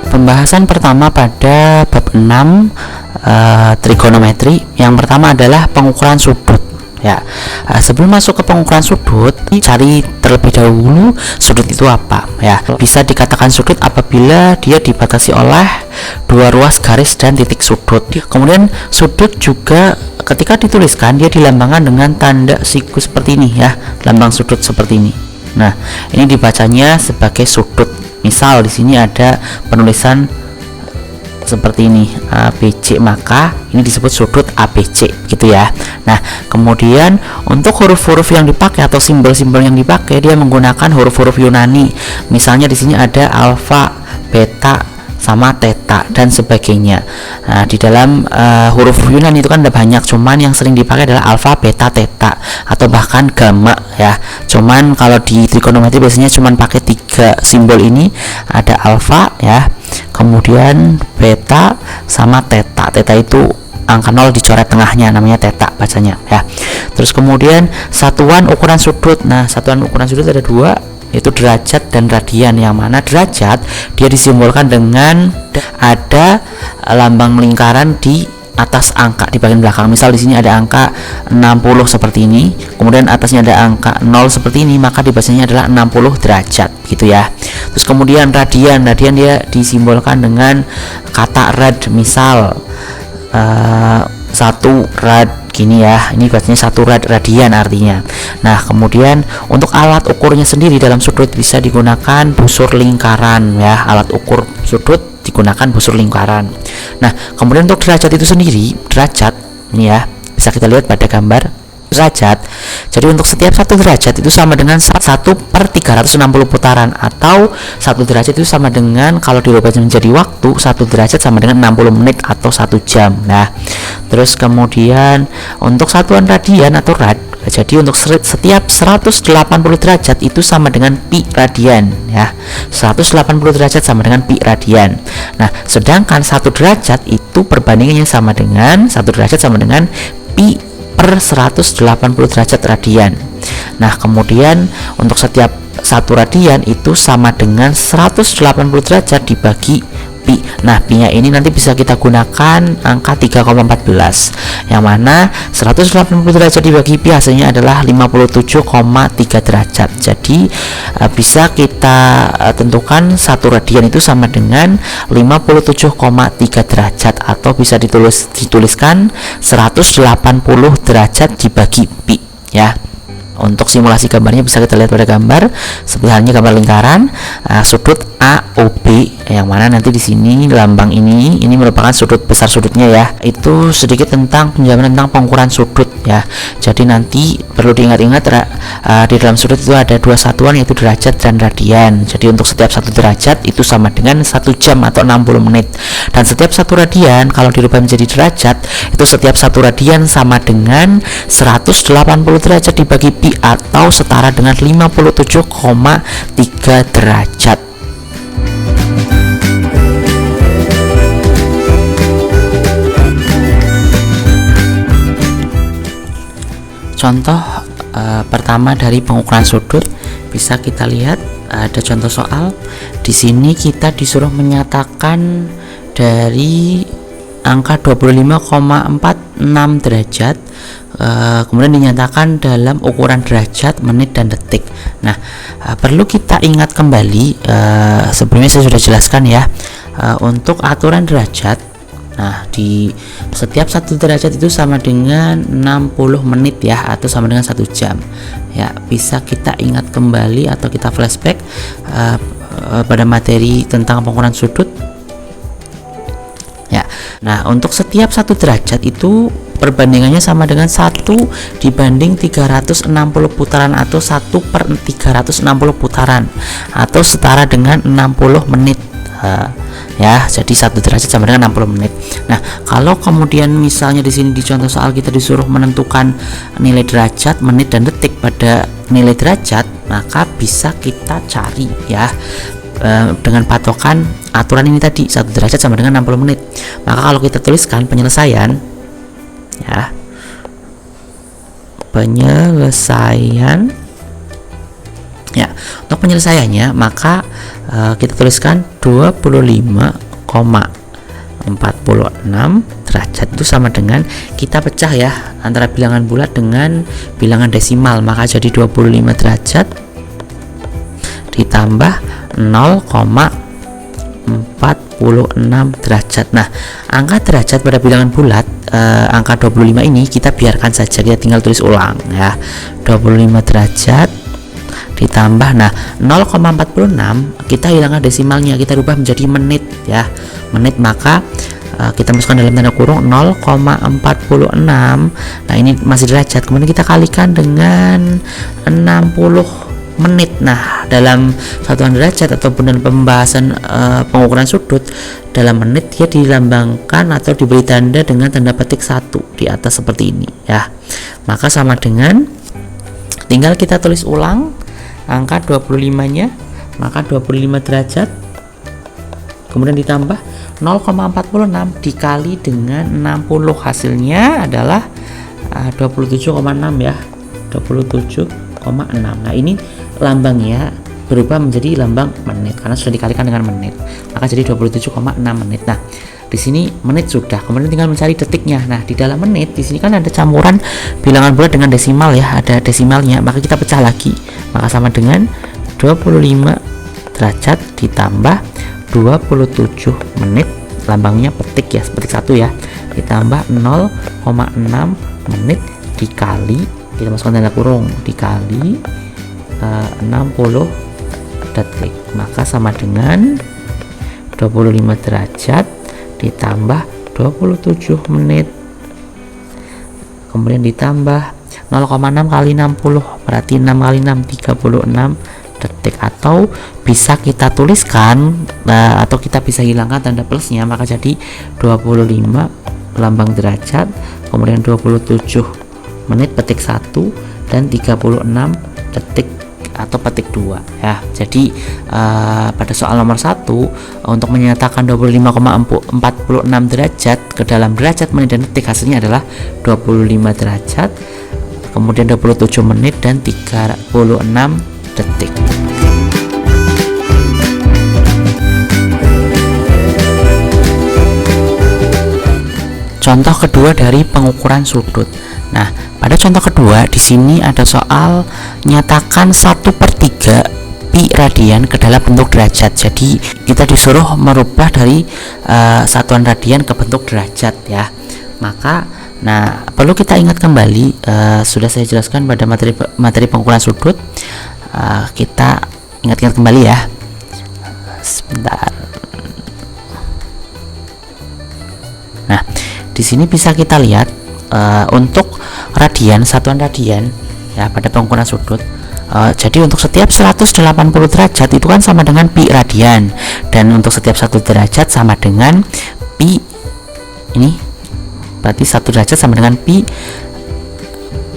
Pembahasan pertama pada bab 6 trigonometri. Yang pertama adalah pengukuran sudut. Ya, sebelum masuk ke pengukuran sudut, cari terlebih dahulu sudut itu apa. Ya, bisa dikatakan sudut apabila dia dibatasi oleh dua ruas garis dan titik sudut. Kemudian sudut juga ketika dituliskan dia dilambangkan dengan tanda siku seperti ini ya, lambang sudut seperti ini. Nah, ini dibacanya sebagai sudut. Misal di sini ada penulisan seperti ini ABC, maka ini disebut sudut ABC gitu ya. Nah, kemudian untuk huruf-huruf yang dipakai atau simbol-simbol yang dipakai, dia menggunakan huruf-huruf Yunani. Misalnya di sini ada alfa, beta, sama theta dan sebagainya. Nah, di dalam huruf Yunani itu kan ada banyak, cuman yang sering dipakai adalah alfa, beta, theta atau bahkan gamma ya. Cuman kalau di trigonometri biasanya cuman pakai 3 simbol ini, ada alfa ya, kemudian beta sama theta. Theta itu angka 0 dicoret tengahnya, namanya theta bacanya ya. Terus kemudian satuan ukuran sudut. Nah, satuan ukuran sudut ada 2, yaitu derajat dan radian. Yang mana derajat dia disimbolkan dengan ada lambang lingkaran di atas angka di bagian belakang. Misal di sini ada angka 60 seperti ini, kemudian atasnya ada angka 0 seperti ini, maka dibacanya adalah 60 derajat gitu ya. Terus kemudian radian dia disimbolkan dengan kata rad. Misal 1 rad gini ya, ini bacanya 1 rad, radian artinya. Nah, kemudian untuk alat ukurnya sendiri dalam sudut bisa digunakan busur lingkaran ya. Alat ukur sudut digunakan busur lingkaran. Nah, kemudian untuk derajat itu sendiri, derajat ini ya, bisa kita lihat pada gambar derajat. Jadi untuk setiap 1 derajat itu sama dengan 1/360 putaran, atau 1 derajat itu sama dengan, kalau dirubah menjadi waktu, 1 derajat sama dengan 60 menit atau 1 jam. Nah, terus kemudian untuk satuan radian atau rad, jadi untuk setiap 180 derajat itu sama dengan pi radian ya. 180 derajat sama dengan pi radian. Nah, sedangkan 1 derajat itu perbandingannya sama dengan 1 derajat sama dengan pi per 180 derajat radian. Nah, kemudian untuk setiap 1 radian itu sama dengan 180 derajat dibagi pi. Nah, pi-nya ini nanti bisa kita gunakan angka 3,14, yang mana 180 derajat dibagi pi hasilnya adalah 57,3 derajat. Jadi bisa kita tentukan 1 radian itu sama dengan 57,3 derajat, atau bisa dituliskan 180 derajat dibagi pi ya. Untuk simulasi gambarnya bisa kita lihat pada gambar seperti halnya gambar lingkaran sudut AOB, yang mana nanti di sini lambang ini merupakan sudut besar sudutnya ya. Itu sedikit tentang penjelasan tentang pengukuran sudut ya. Jadi nanti perlu diingat-ingat di dalam sudut itu ada 2 satuan, yaitu derajat dan radian. Jadi untuk setiap 1 derajat itu sama dengan 1 jam atau 60 menit, dan setiap 1 radian kalau dirubah menjadi derajat itu setiap 1 radian sama dengan 180 derajat dibagi pi, atau setara dengan 57,3 derajat. Contoh pertama dari pengukuran sudut bisa kita lihat, ada contoh soal. Di sini kita disuruh menyatakan dari angka 25,46 derajat, kemudian dinyatakan dalam ukuran derajat, menit, dan detik. Nah, perlu kita ingat kembali, sebelumnya saya sudah jelaskan ya, untuk aturan derajat. Nah, di setiap 1 derajat itu sama dengan 60 menit ya, atau sama dengan 1 jam ya. Bisa kita ingat kembali atau kita flashback pada materi tentang pengukuran sudut ya. Nah, untuk setiap 1 derajat itu perbandingannya sama dengan 1 dibanding 360 putaran, atau 1/360 putaran, atau setara dengan 60 menit ya. Jadi 1 derajat sama dengan 60 menit. Nah, kalau kemudian misalnya di sini di contoh soal kita disuruh menentukan nilai derajat, menit, dan detik pada nilai derajat, maka bisa kita cari ya dengan patokan aturan ini tadi, 1 derajat sama dengan 60 menit. Maka kalau kita tuliskan penyelesaian ya, penyelesaian ya. Untuk penyelesaiannya maka kita tuliskan 25,46 derajat itu sama dengan, kita pecah ya antara bilangan bulat dengan bilangan desimal, maka jadi 25 derajat ditambah 0,46 derajat. Nah, angka derajat pada bilangan bulat, angka 25 ini kita biarkan saja, kita tinggal tulis ulang ya. 25 derajat ditambah, nah 0,46 kita hilangkan desimalnya, kita rubah menjadi menit ya, menit, maka kita masukkan dalam tanda kurung 0,46. Nah ini masih derajat, kemudian kita kalikan dengan 60 menit. Nah dalam satuan derajat ataupun dalam pembahasan pengukuran sudut, dalam menit dia dilambangkan atau diberi tanda dengan tanda petik 1 di atas seperti ini ya. Maka sama dengan, tinggal kita tulis ulang angka 25 nya, maka 25 derajat kemudian ditambah 0,46 dikali dengan 60, hasilnya adalah 27,6 ya, 27,6. Nah ini lambangnya berubah menjadi lambang menit karena sudah dikalikan dengan menit, maka jadi 27,6 menit. Nah di sini menit sudah, kemudian tinggal mencari detiknya. Nah di dalam menit di sini kan ada campuran bilangan bulat dengan desimal ya, ada desimalnya, maka kita pecah lagi, maka sama dengan 25 derajat ditambah 27 menit, lambangnya petik ya, petik 1 ya, ditambah 0,6 menit dikali, kita masukkan tanda kurung, dikali 60 detik, maka sama dengan 25 derajat ditambah 27 menit kemudian ditambah 0,6 kali 60, berarti 6 kali 6 36 detik, atau bisa kita tuliskan atau kita bisa hilangkan tanda plusnya, maka jadi 25 lambang derajat kemudian 27 menit petik 1 dan 36 detik atau petik 2 ya. Jadi pada soal nomor 1 untuk menyatakan 25,46 derajat ke dalam derajat, menit dan detik, hasilnya adalah 25 derajat kemudian 27 menit dan 36 detik. Contoh kedua dari pengukuran sudut. Nah, pada contoh kedua di sini ada soal nyatakan 1/3 pi radian ke dalam bentuk derajat. Jadi kita disuruh merubah dari satuan radian ke bentuk derajat ya. Maka nah perlu kita ingat kembali, sudah saya jelaskan pada materi pengukuran sudut. Kita ingat-ingat kembali ya. Sebentar. Nah, di sini bisa kita lihat untuk radian, satuan radian ya pada pengukuran sudut. Jadi untuk setiap 180 derajat itu kan sama dengan pi radian, dan untuk setiap 1 derajat sama dengan pi, ini berarti 1 derajat sama dengan pi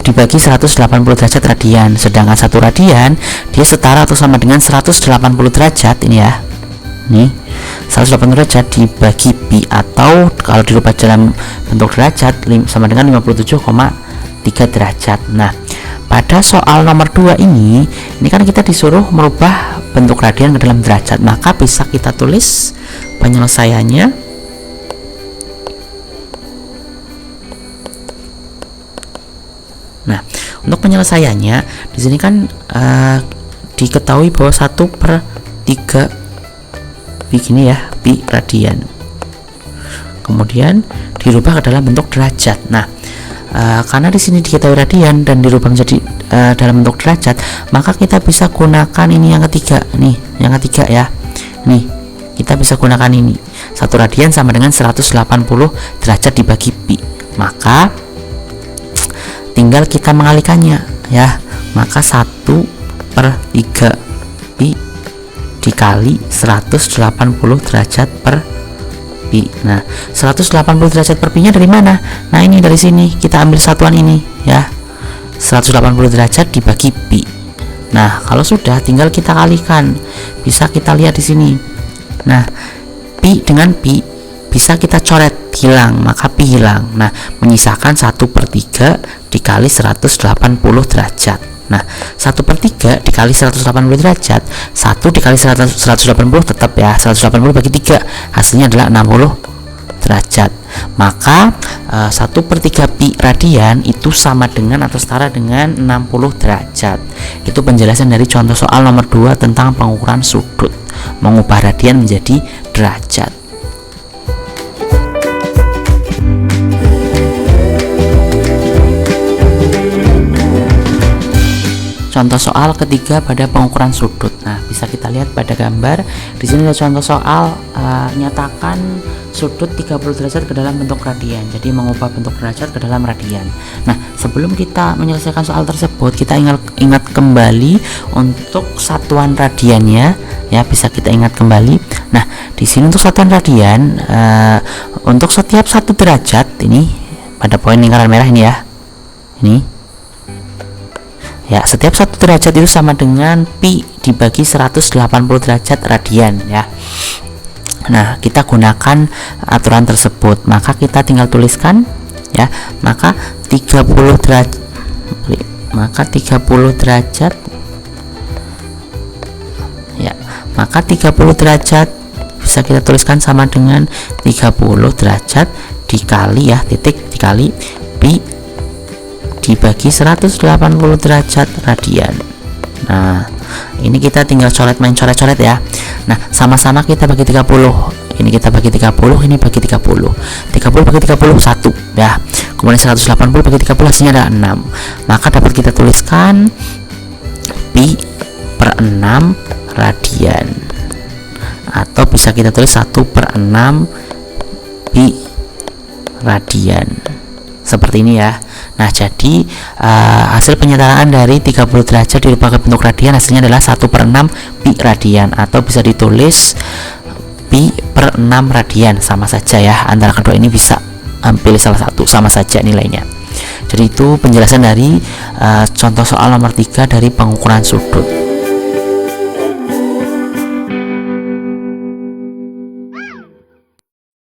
dibagi 180 derajat radian, sedangkan 1 radian dia setara atau sama dengan 180 derajat ini ya. Nih 180 derajat dibagi pi, atau kalau dirubah dalam bentuk derajat sama dengan 57,3 derajat. Nah pada soal nomor 2 ini kan kita disuruh merubah bentuk radian ke dalam derajat, maka bisa kita tulis penyelesaiannya. Nah untuk penyelesaiannya di sini kan diketahui bahwa 1/3 begini ya, pi radian, kemudian dirubah ke dalam bentuk derajat. Nah karena di sini diketahui radian dan dirubah menjadi dalam bentuk derajat, maka kita bisa gunakan ini yang ketiga nih, yang ketiga ya. Nih kita bisa gunakan ini, 1 radian sama dengan 180 derajat dibagi pi, maka tinggal kita mengalikannya ya, maka 1/3 pi dikali 180 derajat per pi. Nah 180 derajat per pi nya dari mana? Nah ini dari sini, kita ambil satuan ini ya, 180 derajat dibagi pi. Nah kalau sudah tinggal kita kalikan, bisa kita lihat di sini. Nah pi dengan pi bisa kita coret hilang, maka pi hilang. Nah, menyisakan 1/3 dikali 180 derajat. Nah, 1/3 dikali 180 derajat, 1 dikali 180 tetap ya, 180 bagi 3, hasilnya adalah 60 derajat. Maka 1/3 pi radian itu sama dengan atau setara dengan 60 derajat. Itu penjelasan dari contoh soal nomor 2 tentang pengukuran sudut, mengubah radian menjadi derajat. Contoh soal ketiga pada pengukuran sudut. Nah, bisa kita lihat pada gambar. Di sini ada contoh soal nyatakan sudut 30 derajat ke dalam bentuk radian. Jadi mengubah bentuk derajat ke dalam radian. Nah, sebelum kita menyelesaikan soal tersebut, kita ingat kembali untuk satuan radiannya ya, bisa kita ingat kembali. Nah, di sini untuk satuan radian untuk setiap 1 derajat ini pada poin lingkaran merah ini ya. Ini ya, setiap 1 derajat itu sama dengan pi dibagi 180 derajat radian ya. Nah, kita gunakan aturan tersebut, maka kita tinggal tuliskan ya. Maka 30 derajat ya, maka 30 derajat bisa kita tuliskan sama dengan 30 derajat dikali ya, titik dikali pi dibagi 180 derajat radian. Nah, ini kita tinggal main coret-coret ya. Nah, sama-sama kita bagi 30. Ini kita bagi 30, ini bagi 30. 30 bagi 30 1 ya. Kemudian 180 bagi 30 hasilnya adalah 6. Maka dapat kita tuliskan pi per 6 radian. Atau bisa kita tulis 1/6 pi radian. Seperti ini ya. Nah, jadi hasil penyetaraan dari 30 derajat dirubah ke bentuk radian hasilnya adalah 1/6 pi radian, atau bisa ditulis pi per 6 radian, sama saja ya. Antara kedua ini bisa pilih salah satu, sama saja nilainya. Jadi itu penjelasan dari contoh soal nomor 3 dari pengukuran sudut.